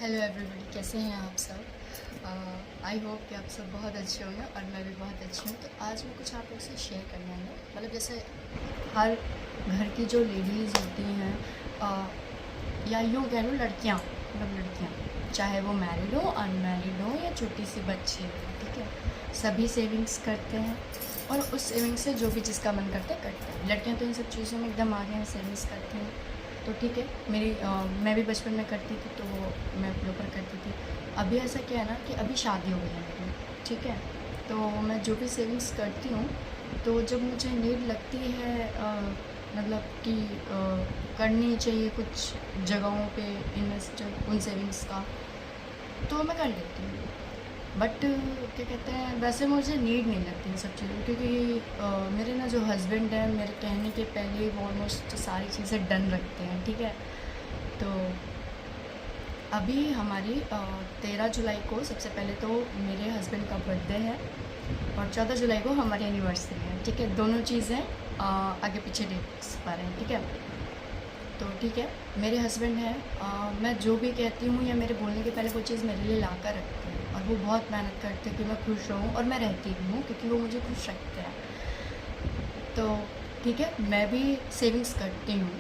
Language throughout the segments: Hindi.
हेलो एवरीबॉडी, कैसे हैं आप सब। आई होप कि आप सब बहुत अच्छे होंगे और मैं भी बहुत अच्छी हूँ। तो आज मैं कुछ आप लोग से शेयर करना है, मतलब जैसे हर घर की जो लेडीज़ होती हैं या यूँ कह लो लड़कियाँ, मतलब लड़कियाँ चाहे वो मैरिड हो, अनमैरिड हो या छोटी सी बच्ची हो, ठीक है, सभी सेविंग्स करते हैं और उस सेविंग्स से जो भी जिसका मन करता है करते हैं। लड़कियाँ तो इन सब चीज़ों में एकदम आगे हैं, सेविंग्स करती हैं। तो ठीक है, मैं भी बचपन में करती थी, तो मैं प्रॉपर करती थी। अभी ऐसा क्या है ना कि अभी शादी हो गई है मेरी, ठीक है। तो मैं जो भी सेविंग्स करती हूँ, तो जब मुझे नीड लगती है मतलब कि करनी चाहिए कुछ जगहों पे इन्वेस्ट उन सेविंग्स का, तो मैं कर लेती हूँ। बट क्या कहते हैं, वैसे मुझे नीड नहीं लगती इन सब चीज़ों, क्योंकि मेरे ना जो हस्बैंड हैं, मेरे कहने के पहले वो ऑलमोस्ट सारी चीज़ें डन रखते हैं, ठीक है। तो अभी हमारी 13 जुलाई को सबसे पहले तो मेरे हस्बैंड का बर्थडे है और 14 जुलाई को हमारी एनिवर्सरी है, ठीक है। दोनों चीज़ें आगे पीछे डेट्स पर हैं, ठीक है। तो ठीक है, मेरे हस्बैंड हैं, मैं जो भी कहती हूँ या मेरे बोलने के पहले वो चीज़ मेरे लिए ला कर रखते हैं और वो बहुत मेहनत करते हैं कि मैं खुश रहूँ, और मैं रहती भी हूँ क्योंकि वो मुझे खुश रखते हैं। तो ठीक है, मैं भी सेविंग्स करती हूँ,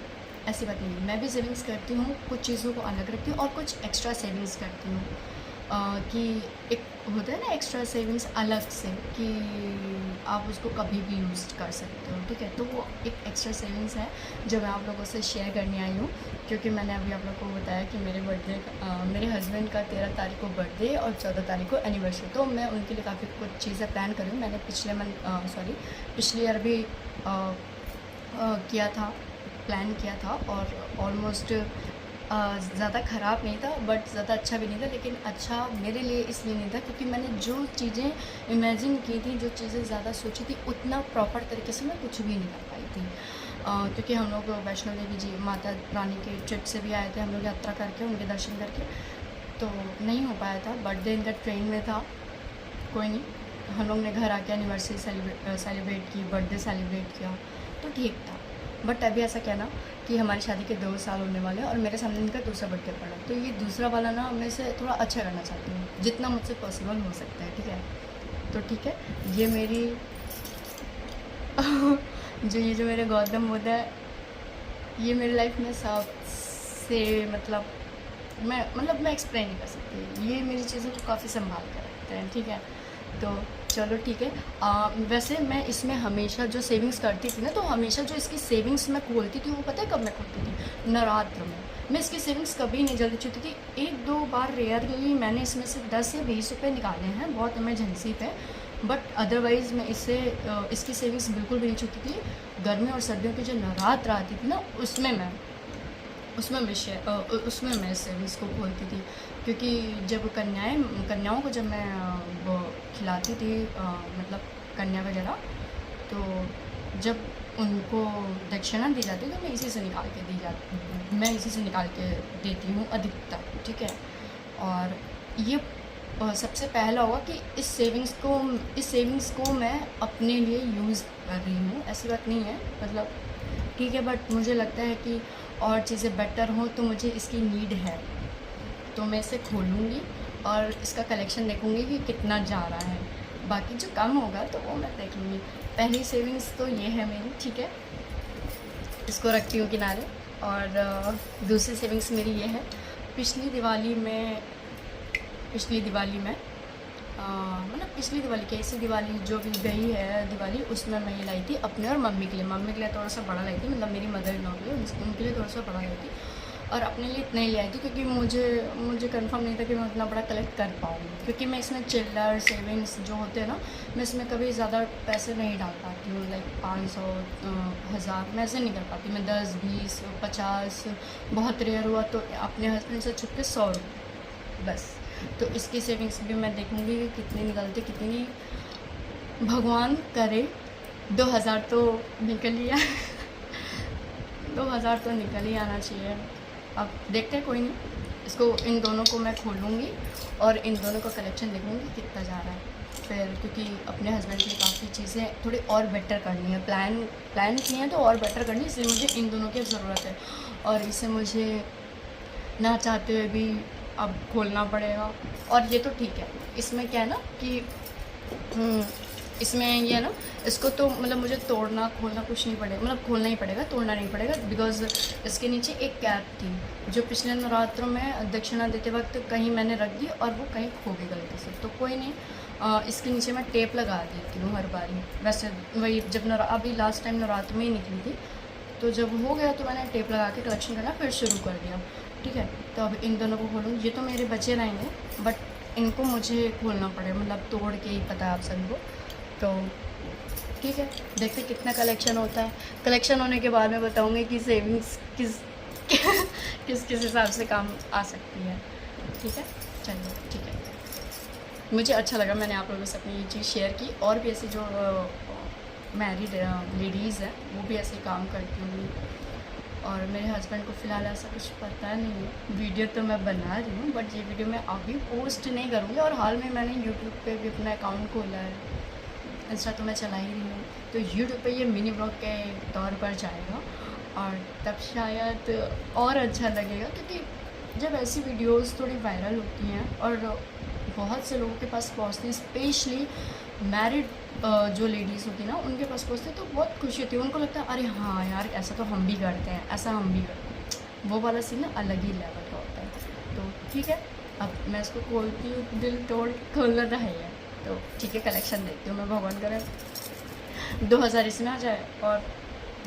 ऐसी बात नहीं है, मैं भी सेविंग्स करती हूँ, कुछ चीज़ों को अलग रखती हूँ और कुछ एक्स्ट्रा सेविंग्स करती हूँ। कि एक होता है ना एक्स्ट्रा सेविंग्स अलग से, कि आप उसको कभी भी यूज़ कर सकते हो, ठीक है। तो वो एक एक्स्ट्रा सेविंग्स है जो मैं आप लोगों से शेयर करने आई हूँ, क्योंकि मैंने अभी आप लोगों को बताया कि मेरे हस्बैंड का 13 तारीख को बर्थडे और 14 तारीख को एनिवर्सरी, तो मैं उनके लिए काफ़ी कुछ चीज़ें प्लान करी हूँ। मैंने पिछले ईयर भी किया था, प्लान किया था, और ऑलमोस्ट ज़्यादा ख़राब नहीं था बट ज़्यादा अच्छा भी नहीं था। लेकिन अच्छा मेरे लिए इसलिए नहीं था क्योंकि मैंने जो चीज़ें इमेजिन की थी, जो चीज़ें ज़्यादा सोची थी, उतना प्रॉपर तरीके से मैं कुछ भी नहीं कर पाई थी। क्योंकि हम लोग वैष्णो देवी जी माता रानी के ट्रिप से भी आए थे, हम लोग यात्रा करके उनके दर्शन करके, तो नहीं हो पाया था। बर्थडे इनका ट्रेन में था, कोई नहीं, हम लोग ने घर आके एनिवर्सरी सेलिब्रेट की, बर्थडे सेलिब्रेट किया, तो ठीक था। बट अभी ऐसा क्या ना कि हमारी शादी के 2 साल होने वाले हैं और मेरे सामने इनका दूसरा बर्थडे पड़ा, तो ये दूसरा वाला ना मैं इसे थोड़ा अच्छा करना चाहती हूँ, जितना मुझसे पॉसिबल हो सकता है, ठीक है। तो ठीक है, ये मेरी जो मेरे गौतम बुद्ध है, ये मेरी लाइफ में सबसे मैं एक्सप्लेन नहीं कर सकती, ये मेरी चीज़ों को काफ़ी संभाल कर रखते हैं, ठीक है। तो चलो ठीक है, वैसे मैं इसमें हमेशा जो सेविंग्स करती थी ना, तो हमेशा जो इसकी सेविंग्स मैं खोलती थी, वो पता है कब मैं खोलती थी? नवरात्र में। मैं इसकी सेविंग्स कभी नहीं जल्दी छूती थी। 1-2 बार रेयरली मैंने इसमें से 10 या 20 रुपये निकाले हैं, बहुत इमरजेंसी पे, बट अदरवाइज़ मैं इसकी सेविंग्स बिल्कुल भी नहीं छूती थी। गर्मी और सर्दियों की जो नवरात्र आती थी ना, उसमें मैं सेविंग्स को खोलती थी, क्योंकि जब कन्याओं को जब मैं वो खिलाती थी, मतलब कन्या वगैरह, तो जब उनको दक्षिणा दी जाती है तो मैं इसी से निकाल के देती हूँ अधिकतर, ठीक है। और ये सबसे पहला होगा कि इस सेविंग्स को मैं अपने लिए यूज़ कर रही हूँ, ऐसी बात नहीं है, मतलब ठीक है। बट मुझे लगता है कि और चीज़ें बेटर हों, तो मुझे इसकी नीड है, तो मैं इसे खोलूँगी और इसका कलेक्शन देखूँगी कि कितना जा रहा है। बाकी जो कम होगा तो वो मैं देख लूँगी। पहली सेविंग्स तो ये है मेरी, ठीक है, इसको रखती हूँ किनारे। और दूसरी सेविंग्स मेरी ये है, पिछली दिवाली में मतलब पिछली दिवाली क्या, इसी दिवाली जो भी गई है दिवाली, उसमें मैं ये लाई थी अपने और मम्मी के लिए थोड़ा सा बड़ा लाई थी, मतलब मेरी मदर इन लॉ के लिए, उनके लिए थोड़ा सा बड़ा लाई थी, और अपने लिए इतना ही ले आई थी क्योंकि मुझे कंफर्म नहीं था कि मैं उतना बड़ा कलेक्ट कर पाऊँगी, क्योंकि मैं इसमें चिल्लर सेविंग्स जो होते हैं ना, मैं इसमें कभी ज़्यादा पैसे नहीं डाल पाती हूँ, लाइक 500 1000 मैं ऐसे नहीं कर पाती। मैं 10 20 50, बहुत रेयर हुआ तो अपने हस्बैंड से छुप के 100 रुपये बस। तो इसकी सेविंग्स भी मैं देखूँगी कि कितनी निकलती, कितनी नहीं, भगवान करे 2000 तो निकल ही 2000 तो निकल ही आना चाहिए। अब देखते हैं, कोई नहीं, इन दोनों को मैं खोलूँगी और इन दोनों का कलेक्शन देखूँगी कितना जा रहा है फिर, क्योंकि अपने हस्बैंड की काफ़ी चीज़ें थोड़ी और बेटर करनी है, प्लान की हैं तो और बेटर करनी है, इसलिए मुझे इन दोनों की ज़रूरत है। और इसे मुझे ना चाहते हुए भी अब खोलना पड़ेगा। और ये तो ठीक है, इसमें क्या है ना कि इसमें ये है ना, इसको तो मतलब मुझे तोड़ना खोलना कुछ नहीं पड़ेगा, मतलब खोलना ही पड़ेगा, तोड़ना नहीं पड़ेगा, बिकॉज़ इसके नीचे एक कैप थी जो पिछले नवरात्रों में दक्षिणा देते वक्त कहीं मैंने रख दी और वो कहीं खो गई गलती से। तो कोई नहीं, इसके नीचे मैं टेप लगा देती हूँ हर बारी। वैसे वही जब अभी लास्ट टाइम नवरात्र में ही निकली थी, तो जब हो गया तो मैंने टेप लगा के कलेक्शन करना फिर शुरू कर दिया। ठीक है, तो अब इन दोनों को खोलूँगी। ये तो मेरे बचे रहेंगे, बट इनको मुझे खोलना पड़ेगा, मतलब तोड़ के ही, पता है आप सभी को। तो ठीक है, देखते कितना कलेक्शन होता है। कलेक्शन होने के बाद मैं बताऊँगी कि सेविंग्स किस हिसाब से काम आ सकती है। ठीक है, चलिए ठीक है। मुझे अच्छा लगा, मैंने आप लोगों से अपनी ये चीज़ शेयर की। और भी ऐसी जो मैरिड लेडीज़ हैं वो भी ऐसे काम करती होंगी, और मेरे हस्बैंड को फ़िलहाल ऐसा कुछ पता नहीं है। वीडियो तो मैं बना रही हूँ, बट ये वीडियो मैं अभी पोस्ट नहीं करूँगी। और हाल में मैंने यूट्यूब पे भी अपना अकाउंट खोला है, इंस्टा तो मैं चला ही रही हूँ, तो यूट्यूब पे ये मिनी ब्लॉग के तौर पर जाएगा, और तब शायद और अच्छा लगेगा, क्योंकि जब ऐसी वीडियोस थोड़ी वायरल होती हैं और बहुत से लोगों के पास पहुँचती हैं, स्पेशली मैरिड जो लेडीज़ होती हैं ना, उनके पास पहुँचते तो बहुत खुशी होती है। उनको लगता है अरे हाँ यार, ऐसा तो हम भी करते हैं, ऐसा हम भी करते हैं। वो वाला सीन ना अलग ही लेवल का होता है। तो ठीक है, अब मैं इसको खोलती हूँ, दिल तोड़ खोलना तो है। तो ठीक है, कलेक्शन देखती हूँ मैं। भगवान करे 2000 इसमें आ जाए, और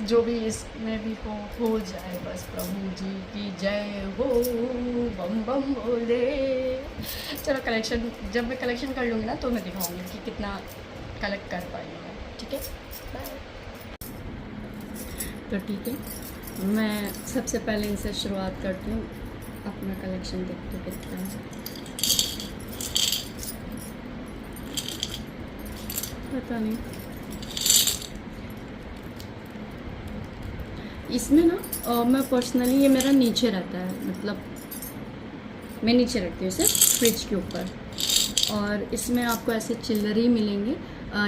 जो भी इसमें भी हो जाए, बस प्रभु जी की जय हो, बम बम बोले। चलो कलेक्शन, जब मैं कलेक्शन कर लूँगी ना तो मैं दिखाऊंगी कि कितना कलेक्ट कर पाई हूँ मैं। ठीक है, बाय। तो ठीक है, मैं सबसे पहले इनसे शुरुआत करती हूँ, अपना कलेक्शन देखती हूँ कितना है। पता नहीं, इसमें ना मैं पर्सनली, ये मेरा नीचे रहता है, मतलब मैं नीचे रखती हूँ इसे फ्रिज के ऊपर, और इसमें आपको ऐसे चिल्लर ही मिलेंगे।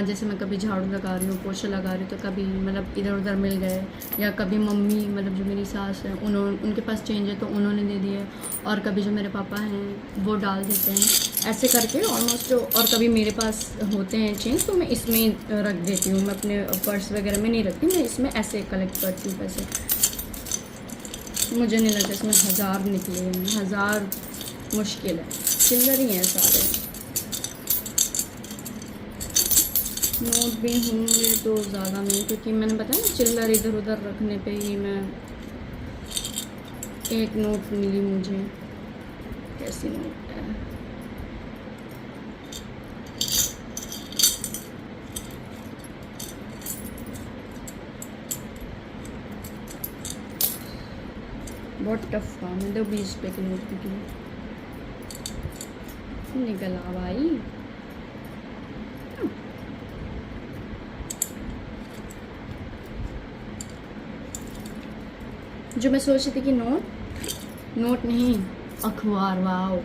जैसे मैं कभी झाड़ू लगा रही हूँ, पोछा लगा रही हूँ, तो कभी मतलब इधर उधर मिल गए, या कभी मम्मी, मतलब जो मेरी सास है, उनके पास चेंज है तो उन्होंने दे दिए, और कभी जो मेरे पापा हैं वो डाल देते हैं, ऐसे करके ऑलमोस्ट। और कभी मेरे पास होते हैं चेंज तो मैं इसमें रख देती हूँ, मैं अपने पर्स वगैरह में नहीं रखती, मैं इसमें ऐसे कलेक्ट करती हूँ पैसे। मुझे नहीं लगता इसमें 1000 निकले हैं, 1000 मुश्किल है, चिल्लर ही हैं सारे। नोट भी होंगे तो ज़्यादा नहीं, क्योंकि मैंने बताया ना, चिल्लर इधर उधर रखने पे ही मैं, एक नोट मिली मुझे, कैसी नोट है, बहुत टफ काम है। 20 रुपये की नोट निकल आ भाई। जो मैं सोच रही थी कि नोट नहीं, अखबार, वाओ,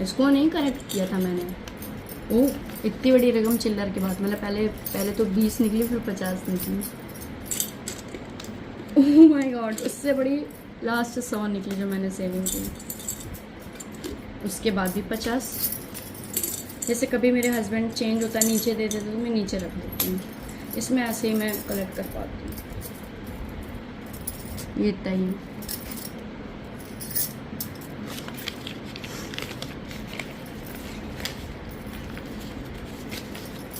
इसको नहीं करेक्ट किया था मैंने। ओह, इतनी बड़ी रकम चिल्लर के बाद, मतलब पहले तो 20 निकली, फिर 50 निकली। ओह माय गॉड, उससे बड़ी लास्ट 100 निकली जो मैंने सेविंग की, उसके बाद भी 50। जैसे कभी मेरे हस्बैंड चेंज होता है, नीचे दे देते तो मैं नीचे रख देती हूँ, इसमें ऐसे ही मैं कलेक्ट कर पाती हूँ। ये तय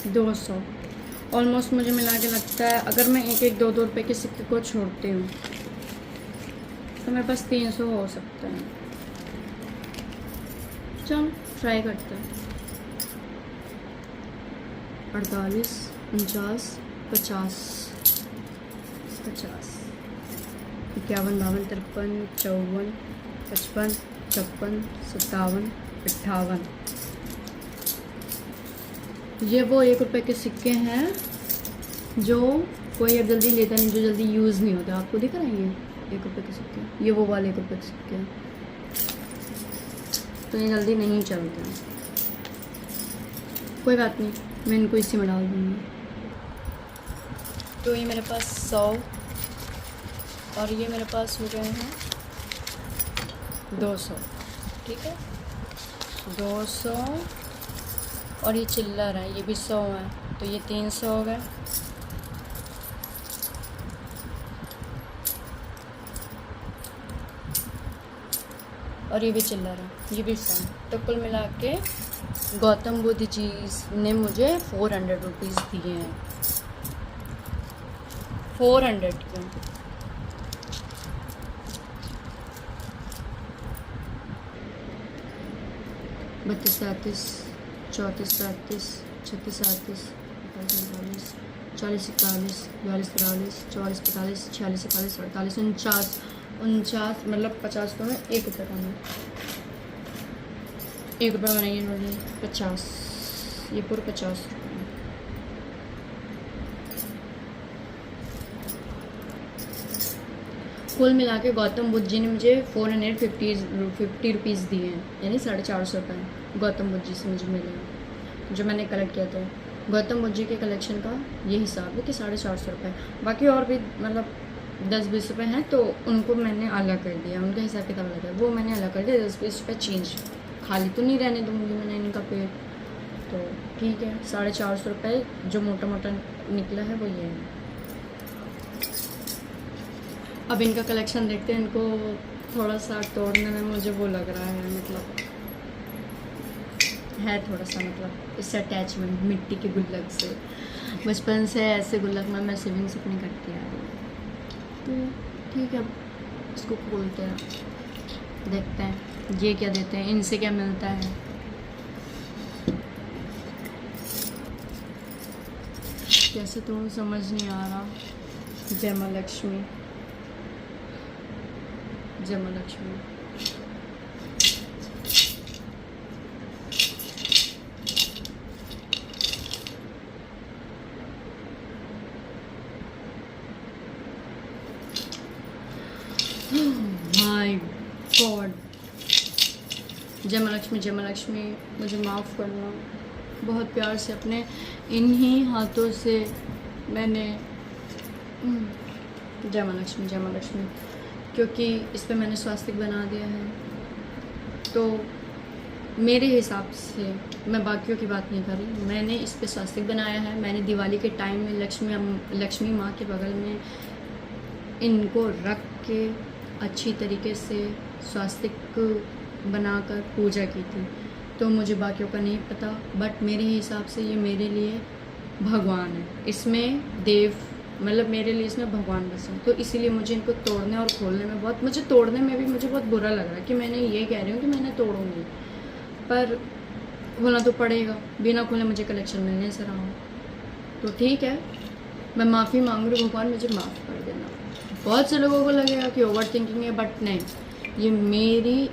200 ऑलमोस्ट मुझे मिला के लगता है, अगर मैं 1-1, 2-2 रुपये के सिक्के को छोड़ती हूँ तो मेरे पास 300 हो सकता है। चलो ट्राई करते हैं। 48, 49, 50, 51, 52, 53, 54, 55, 56, 57, 58। ये वो 1 रुपये के सिक्के हैं जो कोई अब जल्दी लेता नहीं, जो जल्दी यूज़ नहीं होता। आपको दिख रहे हैं ये 1 रुपये के सिक्के, ये वो वाले 1 रुपये के सिक्के हैं, तो ये जल्दी नहीं चलते हैं। कोई बात नहीं, मैं इनको इसी में डाल दूँगी। तो ये मेरे पास 100 और ये मेरे पास हो गए हैं 200। ठीक है, 200 और ये चिल्लर है, ये भी 100 है, तो ये 300 हो गए। और ये भी चिल्लर है, ये भी 100। तो कुल मिला के गौतम बुद्ध जी ने मुझे 400 रुपीज़ दिए हैं। 400 क्यों? 32, 33, 34, 37, 36, 38, 39, 40, 41, 42, 43, 44, 45, 46, 47, 48, 49, मतलब 50 को मैं 1 रुपये का नहीं, 1 रुपये बनाइए नोट, 50, ये पूरे 50 रुपये। कुल मिला के गौतम बुद्ध जी ने मुझे 450 रुपीज़ दिए हैं, यानी 450 रुपये गौतम बुद्ध जी से मुझे मिले हैं, जो मैंने कलेक्ट किया था। गौतम बुद्ध जी के कलेक्शन का ये हिसाब है कि 450 रुपये। बाकी और भी मतलब 10-20 रुपये हैं, तो उनको मैंने अलग कर दिया, उनका हिसाब किताब अलग है, वो मैंने अलग कर दिया। 10-20 रुपये चेंज खाली तो नहीं रहने दूँगी मैंने इनका पेट, तो ठीक है। 450 रुपये जो मोटा मोटा निकला है वो ये है। अब इनका कलेक्शन देखते हैं। इनको थोड़ा सा तोड़ने में मुझे वो लग रहा है, मतलब है थोड़ा सा, मतलब इससे अटैचमेंट मिट्टी के गुल्लक से। बचपन से ऐसे गुल्लक में मैं सेविंग्स अपनी करती आ रही हूँ, तो ठीक है, इसको खोलते हैं, देखते हैं ये क्या देते हैं, इनसे क्या मिलता है। कैसे तो समझ नहीं आ रहा। जय माँ लक्ष्मी, जय माँ लक्ष्मी। माय गॉड, जय माँ लक्ष्मी, जय माँ लक्ष्मी, मुझे माफ़ करना। बहुत प्यार से अपने इन्हीं हाथों से मैंने जय माँ लक्ष्मी, जय माँ लक्ष्मी, क्योंकि इस पे मैंने स्वास्तिक बना दिया है। तो मेरे हिसाब से, मैं बाकियों की बात नहीं कर रही, मैंने इस पे स्वास्तिक बनाया है। मैंने दिवाली के टाइम में लक्ष्मी माँ के बगल में इनको रख के अच्छी तरीके से स्वास्तिक बनाकर पूजा की थी। तो मुझे बाकियों का नहीं पता, बट मेरे हिसाब से ये मेरे लिए भगवान है। इसमें देव, मतलब मेरे लिए इसमें भगवान बसे, तो इसीलिए मुझे इनको तोड़ने और खोलने में बहुत, मुझे तोड़ने में भी मुझे बहुत बुरा लग रहा है कि मैंने ये कह रही हूँ कि मैंने तोड़ूंगी, पर खोलना तो पड़ेगा। बिना खोले मुझे कलेक्शन मिलने से रहा, तो ठीक है, मैं माफ़ी मांग रही हूँ, भगवान मुझे माफ़ कर देना। बहुत से लोगों को लगेगा कि ओवर थिंकिंग है, बट नहीं, ये मेरी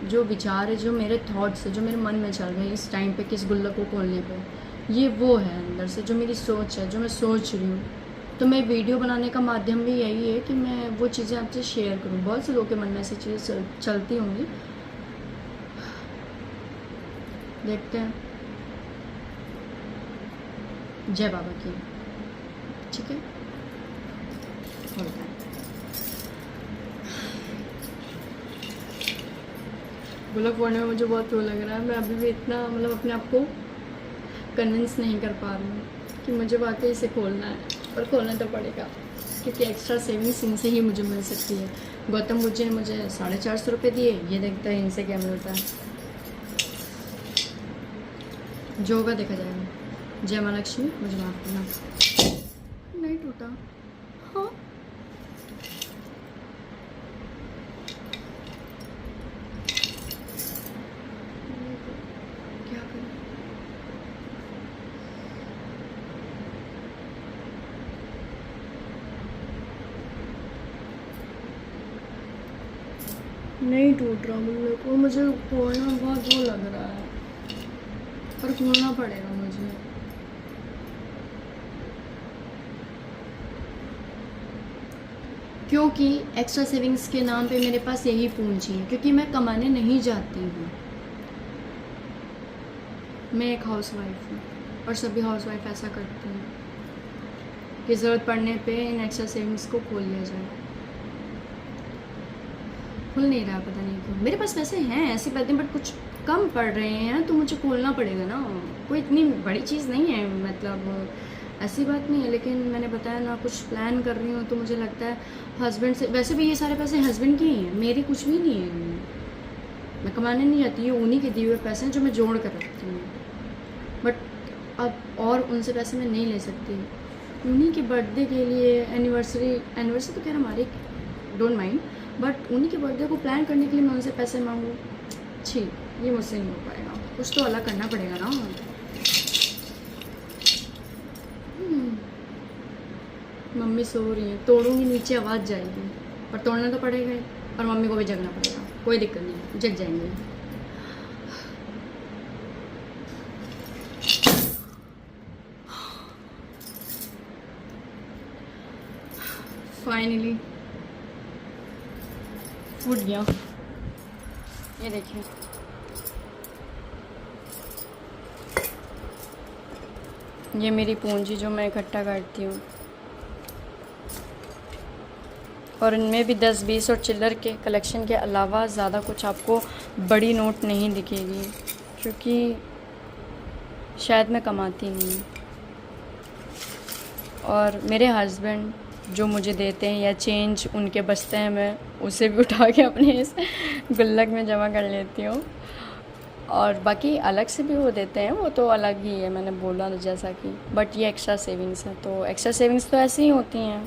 जो विचार है, जो मेरे थॉट्स है, जो मेरे मन में चल रहे हैं इस टाइम पे, किस गुल्लक को खोलने पे, ये वो है अंदर से जो मेरी सोच है, जो मैं सोच रही हूँ। तो मैं वीडियो बनाने का माध्यम भी यही है कि मैं वो चीज़ें आपसे शेयर करूँ। बहुत से लोगों के मन में ऐसी चीज़ें चलती होंगी, देखते हैं। जय बाबा की, ठीक है, होता है। गुल्लक फोड़ने में मुझे बहुत वो लग रहा है। मैं अभी भी इतना, मतलब अपने आप को कन्विंस नहीं कर पा रही हूँ कि मुझे वाकई इसे खोलना है, और खोलना तो पड़ेगा, क्योंकि एक्स्ट्रा सेविंग्स इनसे ही मुझे मिल सकती है। गौतम बुद्ध जी ने मुझे 450 रुपये दिए, ये देखता है इनसे क्या मिलता है, जो होगा देखा जाएगा। जय माँ लक्ष्मी, मुझे माफ़ करना। नहीं टूटा, हाँ, क्या करूँ, नहीं टूट रहा गुल्लक को, मुझे खोलना बहुत वो लग रहा है, पर खोलना पड़ेगा मुझे। क्योंकि एक्स्ट्रा सेविंग्स के नाम पे मेरे पास यही पूंजी है, क्योंकि मैं कमाने नहीं जाती हूँ। मैं एक हाउसवाइफ हूँ, और सभी हाउसवाइफ ऐसा करती हैं कि ज़रूरत पड़ने पे इन एक्स्ट्रा सेविंग्स को खोल लिया जाए। खुल नहीं रहा, पता नहीं क्यों। मेरे पास पैसे हैं, ऐसी बात नहीं, बट कुछ कम पड़ रहे हैं तो मुझे खोलना पड़ेगा ना। कोई इतनी बड़ी चीज़ नहीं है, मतलब ऐसी बात नहीं है। लेकिन मैंने बताया ना, कुछ प्लान कर रही हूँ तो मुझे लगता है हस्बैंड से, वैसे भी ये सारे पैसे हस्बैंड के ही हैं, मेरी कुछ भी नहीं है। मैं कमाने नहीं जाती, ये उन्हीं के दिए हुए पैसे हैं जो मैं जोड़ कर रखती हूँ। बट अब और उनसे पैसे मैं नहीं ले सकती। उन्हीं के बर्थडे के लिए, एनिवर्सरी तो खैर हमारी, डोंट माइंड, बट उन्हीं के बर्थडे को प्लान करने के लिए मैं उनसे पैसे मांगूँ, छी, ये मुझसे नहीं हो पाएगा। कुछ तो अलग करना पड़ेगा ना। मम्मी सो रही है, तोड़ूंगी नीचे आवाज़ जाएगी, पर तोड़ना तो पड़ेगा ही, और मम्मी को भी जगना पड़ेगा। कोई दिक्कत नहीं, जग जाएंगे। फाइनली फूट गया। ये देखिए, ये मेरी पूंजी जो मैं इकट्ठा करती हूँ, और इनमें भी 10-20 और चिल्लर के कलेक्शन के अलावा ज़्यादा कुछ आपको बड़ी नोट नहीं दिखेगी, क्योंकि शायद मैं कमाती नहीं। और मेरे हस्बैंड जो मुझे देते हैं या चेंज उनके बचते हैं, मैं उसे भी उठा के अपने इस गुल्लक में जमा कर लेती हूँ। और बाकी अलग से भी वो देते हैं, वो तो अलग ही है, मैंने बोला जैसा कि, बट ये एक्स्ट्रा सेविंग्स है। तो एक्स्ट्रा सेविंग्स तो ऐसी ही होती हैं।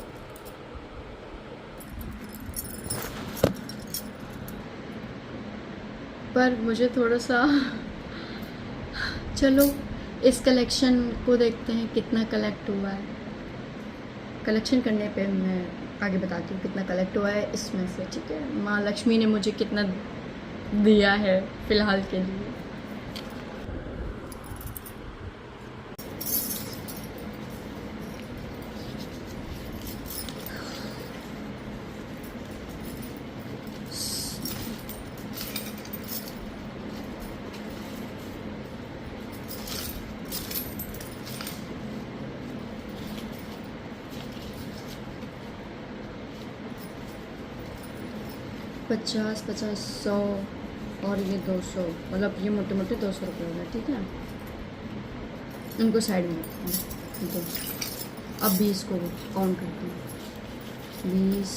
पर मुझे थोड़ा सा चलो इस कलेक्शन को देखते हैं कितना कलेक्ट हुआ है। कलेक्शन करने पे मैं आगे बताती हूँ कितना कलेक्ट हुआ है इसमें से, ठीक है। माँ लक्ष्मी ने मुझे कितना दिया है फ़िलहाल के लिए। पचास 100 और ये 200, मतलब ये मोटे मोटे 200 रुपये हो गए, ठीक है। इनको साइड में रखते हैं। तो अब 20 को काउंट करते हैं। 20,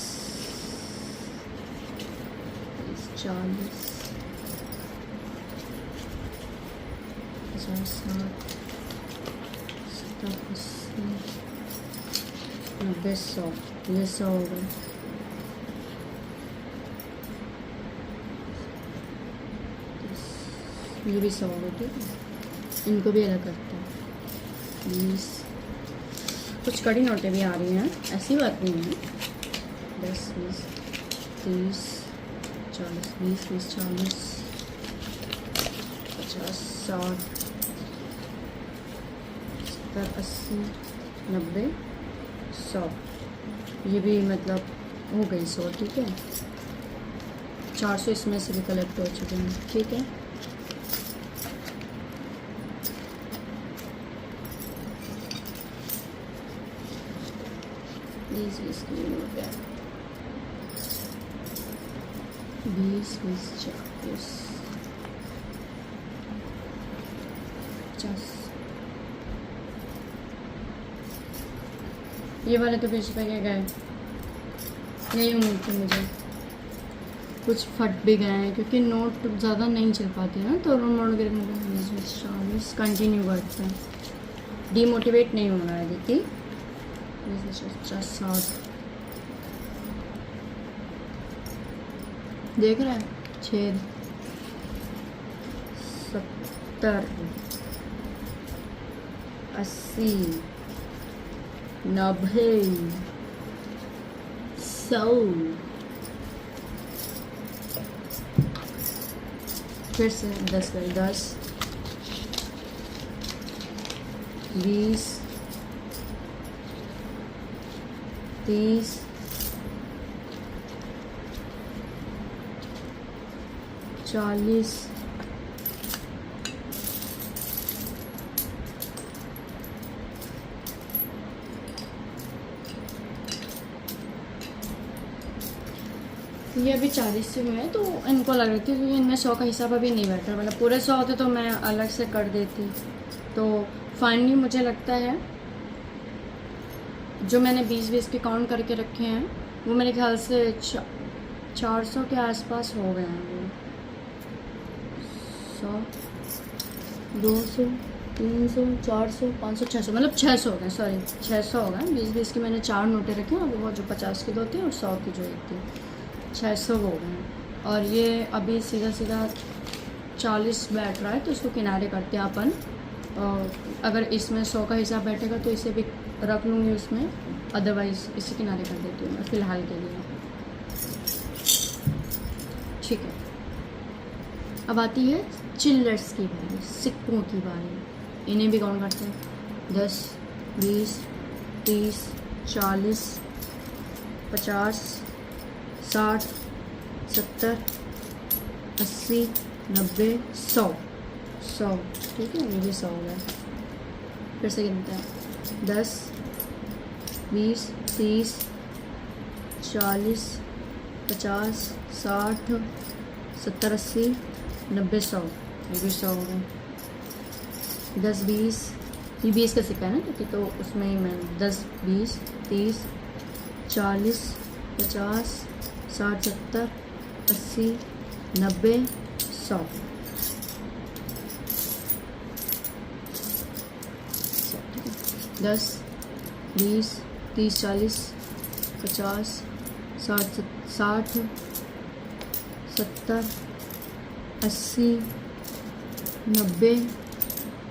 40, 50, 60, 70, 80, 90, 100, ये 100 हो गए। ये भी 100 हो गए, ठीक है। इनको भी अलग करते हैं। 20, कुछ कड़ी नोटें भी आ रही हैं, ऐसी बात नहीं है। 10, 20, 30, 40, 20, 20, 40, 50, 60, 70, 80, 90, 100, ये भी मतलब हो गई 100, ठीक है। 400 इसमें से भी कलेक्ट हो चुके हैं, ठीक है। बीस 20 की नोट है। 20, 20, 40, 50। ये वाले तो 20 रुपये के गए, यही उम्मीद थी मुझे। कुछ फट भी गए हैं क्योंकि नोट ज़्यादा नहीं चल पाते हैं, तो मोड़ के 20, 40 कंटिन्यू करते हैं। डीमोटिवेट नहीं होना है दीदी। 50, 60 देख रहा है, 6, 70, 80, 90, 100, फिर से 10 कर 10, 20, 30, 40, 50, ये अभी 40 से हुए हैं, तो इनको लग रही थी क्योंकि इनमें 100 का हिसाब अभी नहीं बैठ रहा, मतलब पूरे 100 होते तो मैं अलग से कर देती। तो फाइनली मुझे लगता है जो मैंने 20-20 के काउंट करके रखे हैं वो मेरे ख्याल से 400 के आसपास हो गए हैं। वो 100, 200, 300, 400, 500, 600, मतलब 600 हो गए, सॉरी 600 हो गए। 20-20 की मैंने 4 नोटें रखी हैं और वो जो 50 की 2 थी और 100 की जो 1 थी, 600 हो गए हैं। और ये अभी सीधा सीधा 40 बैठ रहा है, तो इसको किनारे करते हैं अपन। और अगर इसमें 100 का हिसाब बैठेगा तो इसे भी रख लूँगी उसमें, अदरवाइज़ इसे किनारे कर देती हूँ मैं फ़िलहाल के लिए। ठीक है, अब आती है चिल्लर्स की बारी, सिक्कों की बारी। इन्हें भी काउंट करते हैं। 10, 20, 30, 40, 50, 60, 70, 80, 90, 100। ठीक है, ये भी 100 हो गया। फिर से गिनते हैं। 10, 20, 30, 40, 50, 60, 70, 80, 90, 100। ये भी 100 हो गए। 10, 20, ये 20 का सिक्का है ना, क्योंकि तो उसमें ही मैं 10, 20, 30, 40, 50, 60, 70, 80, 90, 100। 10, 20, 30, 40, 50, 60, 70, 80, 90,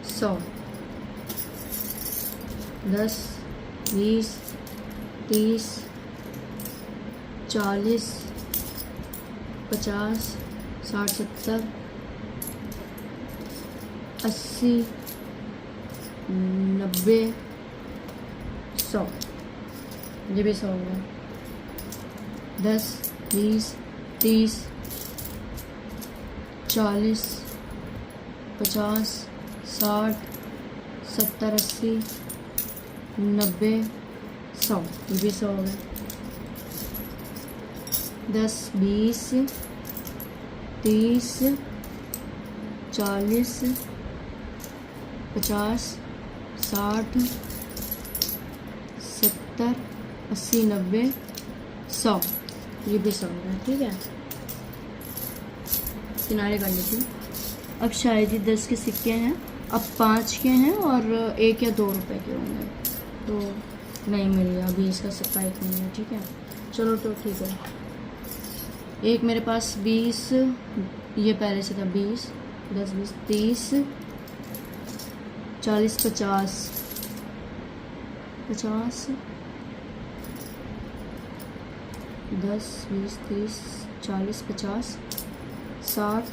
100। 10, 20, 30, 40, 50, 60, 70, 80, 90, 100। ये भी 100 होगा। 10, 20, 30, 40, 50, 60, 70, 80, 90, 100। ये भी 100 होगा। 10, 20, 30, 40, 50, 60, 70, 80, 90, 100। ये भी 100 होगा। ठीक है, किनारे कर लेती हूँ। अब शायद ही 10 के सिक्के हैं, अब 5 के हैं और 1 या 2 रुपए के होंगे, तो नहीं मिल गया अभी इसका सिक्का एक नहीं है। ठीक है, चलो तो ठीक है। एक मेरे पास 20, ये पहले से था 20, 10, 20, 30, 40, 50, 50, 10, 20, 30, 40, 50, 60,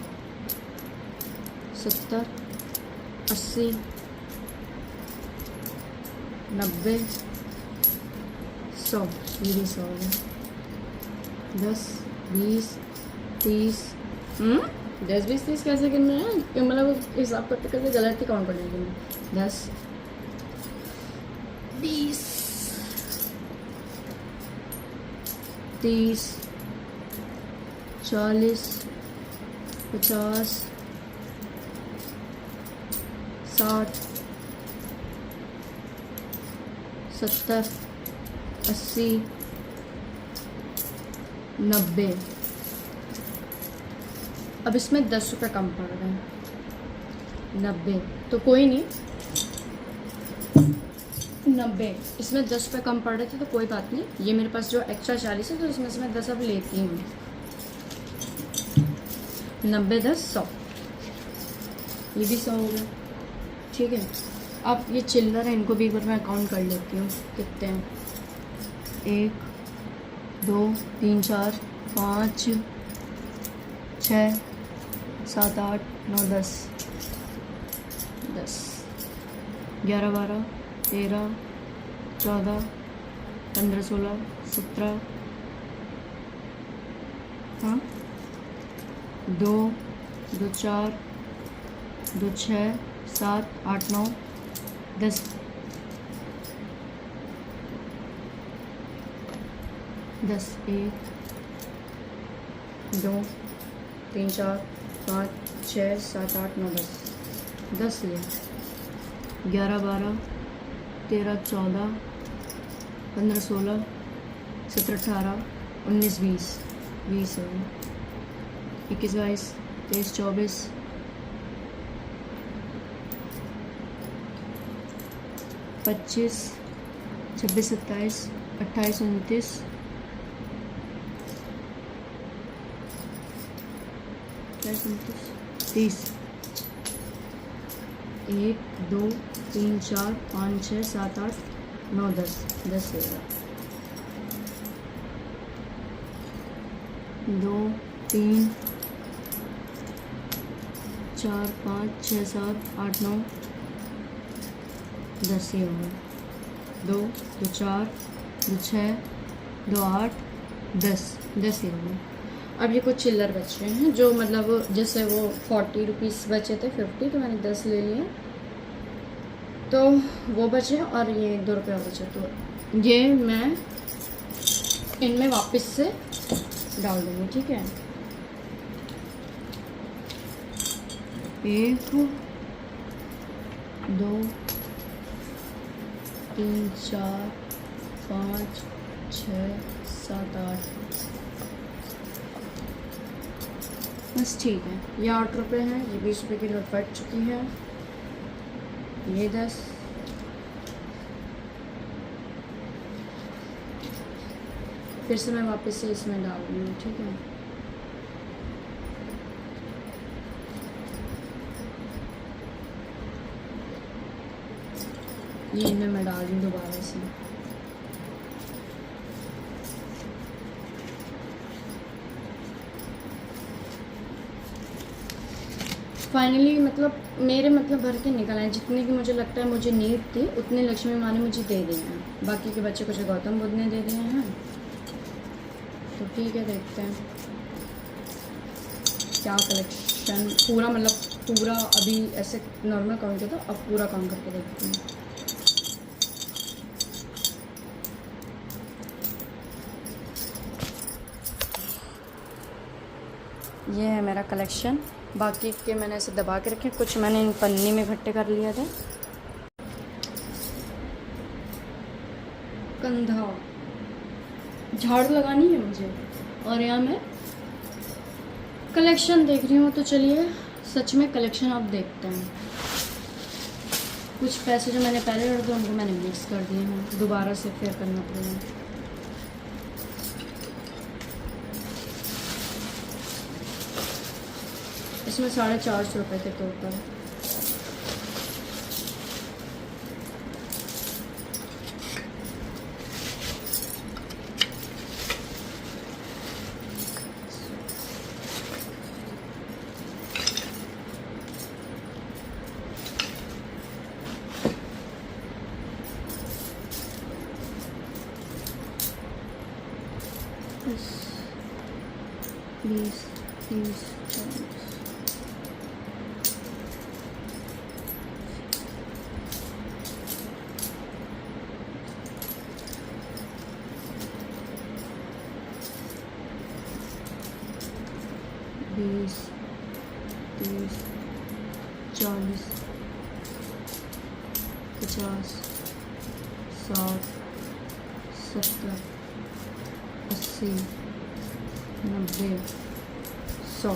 70, 80, 90, 100। ये भी 100 है। 10, 20, 30, 10, 20, 30 कैसे गिनना है, मतलब हिसाब करते करते गलत ही काउंट कर लेंगे मैं। 10, 20, 30, 40, 50, 60, 70, 80, 90। अब इसमें 10 रुपये कम पड़ रहे हैं। 90 तो कोई नहीं, 90 इसमें 10 रुपये कम पड़ रहे थे तो कोई बात नहीं। ये मेरे पास जो एक्स्ट्रा 40 है तो इसमें से मैं 10 अब लेती हूँ। 90, 10, 100। ये भी 100 हो गया। ठीक है, अब ये चिल्लर है, इनको भी एक बार मैं काउंट कर लेती हूँ कितने हैं। 1, 2, 3, 4, 5, 6, 7, 8, 9, 10, 10, 11, 12, 13, 14, 15, 16, 17, हाँ 2, 2, 4, 2, 6, 7, 8, 9, 10, 10, 1, 2 3 4 5 6 7 8 9 10 10 लिए 11 12 13 14 15 16 17 18 19 20 20 हो गए 21 22 23 24 25 26 27 28 29 30 1 2 3 4 5 6 7 8 9 10 10 होगा 2 3 4 5 6 7 8 9 10 ही होगा 2 2 4 2 6 2 8 10 10 ही होगा। अब ये कुछ चिल्लर बच रहे हैं जो मतलब जैसे वो 40 रुपीज़ बचे थे 50 तो मैंने 10 ले लिए तो वो बचे और ये 2 रुपये बचे तो ये मैं इनमें वापस से डाल दूँगी। ठीक है 1 2 3 4 5 6 7 8 बस ठीक है। ये 8 रुपये हैं, ये 20 रुपये की नोट फट चुकी है, ये 10 फिर से मैं वापस से इसमें डाल दूँगी। ठीक है ये इनमें मैं डाल दूँ दोबारा से। फाइनली मतलब मेरे मतलब भर के निकल आए जितने की मुझे लगता है मुझे नीड थी उतने लक्ष्मी माँ ने मुझे दे दिए हैं। बाकी के बच्चे कुछ गौतम बुद्ध ने दे दिए हैं तो ठीक है देखते हैं क्या कलेक्शन पूरा मतलब पूरा अभी ऐसे नॉर्मल काउंट किया था अब पूरा काउंट करके देखते हैं। ये है मेरा कलेक्शन। बाकी के मैंने ऐसे दबा के रखे, कुछ मैंने इन पन्नी में इकट्ठे कर लिए थे। कंधा झाड़ू लगानी है मुझे और यहाँ मैं कलेक्शन देख रही हूँ तो चलिए सच में कलेक्शन आप देखते हैं। कुछ पैसे जो मैंने पहले रख दिए उनको मैंने मिक्स कर दिए हैं, दोबारा से फिर करना पड़ेगा। इसमें 450 रुपये थे टोटल। दस 20 30 40 20 30 40 50 60 70 80 90 100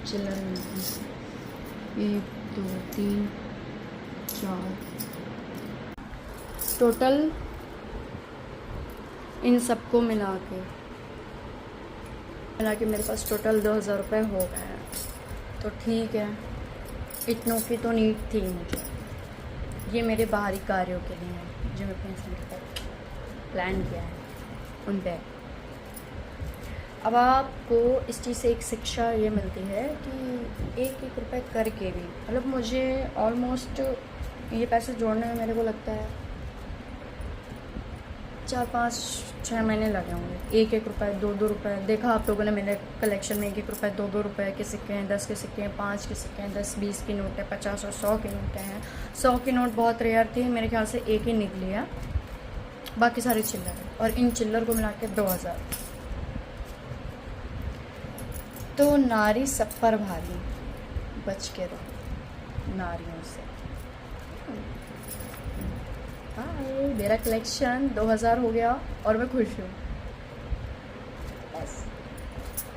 चिल्लर 1 2 3 4 टोटल इन सबको मिला के मेरे पास टोटल 2000 रुपये हो गए हैं। तो ठीक है इतनों की तो नीड थी मुझे। ये मेरे बाहरी कार्यों के लिए हैं जो मैं अपने संगीत पर प्लान किया है उन पे। अब आपको इस चीज़ से एक शिक्षा ये मिलती है कि एक एक रुपये करके भी मतलब मुझे ऑलमोस्ट ये पैसे जोड़ने में मेरे को लगता है 4-5-6 महीने लगे होंगे। एक एक रुपये 2-2 रुपये देखा आप लोगों ने मेरे कलेक्शन में 1-1 रुपये 2-2 रुपये के सिक्के हैं, 10 के सिक्के हैं, 5 के सिक्के हैं, 10-20 की नोट है, 50 और 100 की नोट हैं। 100 की नोट बहुत रेयर थी, मेरे ख्याल से एक ही निकली है बाकी सारे चिल्लर है, और इन चिल्लर को मिला के 2000। तो नारी सब पर भारी, बच के रहो नारियों से। हाय, मेरा कलेक्शन 2000 हो गया और मैं खुश हूँ।